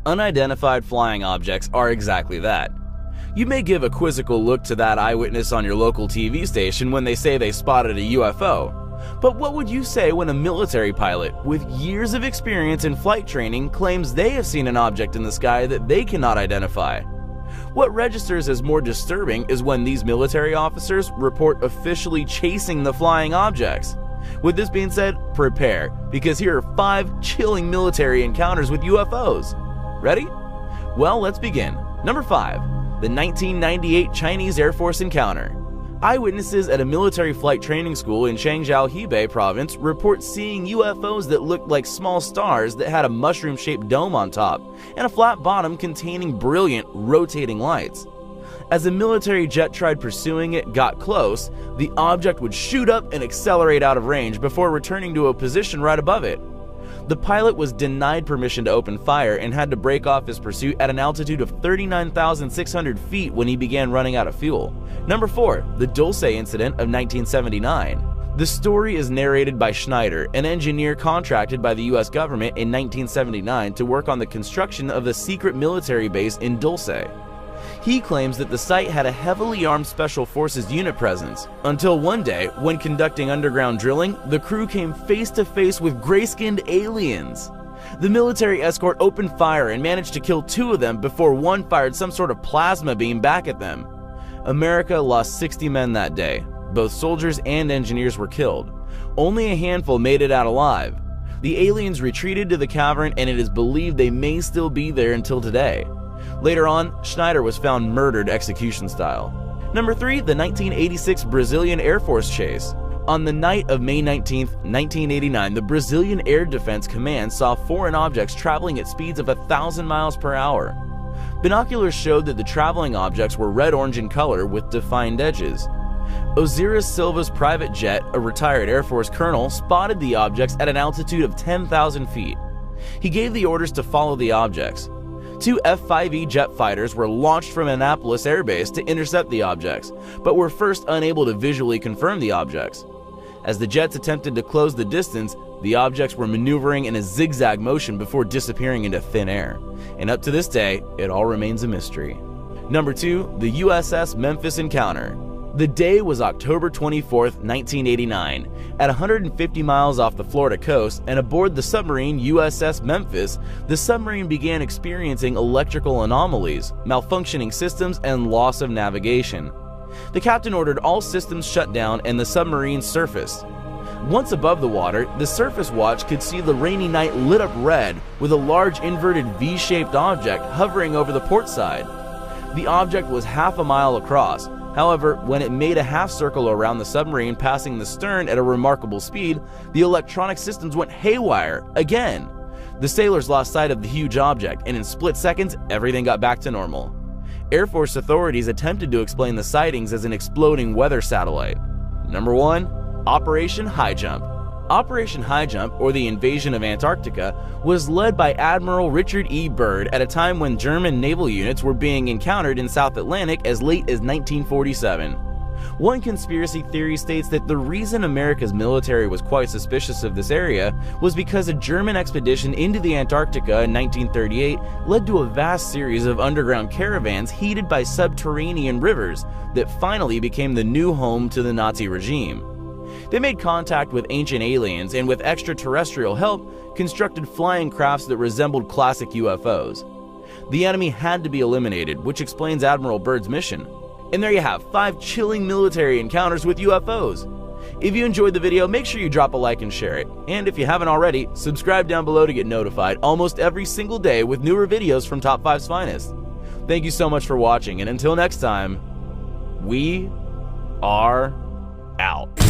Unidentified flying objects are exactly that. You may give a quizzical look to that eyewitness on your local TV station when they say they spotted a UFO. But what would you say when a military pilot with years of experience in flight training claims they have seen an object in the sky that they cannot identify? What registers as more disturbing is when these military officers report officially chasing the flying objects. With this being said, prepare, because here are 5 chilling military encounters with UFOs. Ready? Well, let's begin. Number 5. The 1998 Chinese Air Force encounter. Eyewitnesses at a military flight training school in Zhangjiao, Hebei province report seeing UFOs that looked like small stars that had a mushroom-shaped dome on top and a flat bottom containing brilliant, rotating lights. As a military jet tried pursuing it got close, the object would shoot up and accelerate out of range before returning to a position right above it. The pilot was denied permission to open fire and had to break off his pursuit at an altitude of 39,600 feet when he began running out of fuel. Number 4. The Dulce incident of 1979. The story is narrated by Schneider, an engineer contracted by the US government in 1979 to work on the construction of a secret military base in Dulce. He claims that the site had a heavily armed Special Forces unit presence, until one day, when conducting underground drilling, the crew came face to face with gray-skinned aliens. The military escort opened fire and managed to kill 2 of them before one fired some sort of plasma beam back at them. America lost 60 men that day. Both soldiers and engineers were killed. Only a handful made it out alive. The aliens retreated to the cavern, and it is believed they may still be there until today. Later on, Schneider was found murdered execution style. Number 3. The 1986 Brazilian Air Force chase. On the night of May 19, 1989, the Brazilian Air Defense Command saw foreign objects traveling at speeds of 1,000 miles per hour. Binoculars showed that the traveling objects were red-orange in color with defined edges. Osiris Silva's private jet, a retired Air Force colonel, spotted the objects at an altitude of 10,000 feet. He gave the orders to follow the objects. 2 F-5E jet fighters were launched from Annapolis Air Base to intercept the objects, but were first unable to visually confirm the objects. As the jets attempted to close the distance, the objects were maneuvering in a zigzag motion before disappearing into thin air. And up to this day, it all remains a mystery. Number 2. The USS Memphis encounter. The day was October 24, 1989. At 150 miles off the Florida coast and aboard the submarine USS Memphis, the submarine began experiencing electrical anomalies, malfunctioning systems, and loss of navigation. The captain ordered all systems shut down and the submarine surfaced. Once above the water, the surface watch could see the rainy night lit up red with a large inverted V-shaped object hovering over the port side. The object was half a mile across. However, when it made a half circle around the submarine passing the stern at a remarkable speed, the electronic systems went haywire again. The sailors lost sight of the huge object, and in split seconds, everything got back to normal. Air Force authorities attempted to explain the sightings as an exploding weather satellite. Number 1. Operation High Jump. Operation High Jump, or the invasion of Antarctica, was led by Admiral Richard E. Byrd at a time when German naval units were being encountered in South Atlantic as late as 1947. One conspiracy theory states that the reason America's military was quite suspicious of this area was because a German expedition into the Antarctica in 1938 led to a vast series of underground caravans heated by subterranean rivers that finally became the new home to the Nazi regime. They made contact with ancient aliens and with extraterrestrial help constructed flying crafts that resembled classic UFOs. The enemy had to be eliminated, which explains Admiral Byrd's mission. And there you have 5 chilling military encounters with UFOs. If you enjoyed the video, make sure you drop a like and share it. And if you haven't already, subscribe down below to get notified almost every single day with newer videos from Top 5's finest. Thank you so much for watching, and until next time, we are out.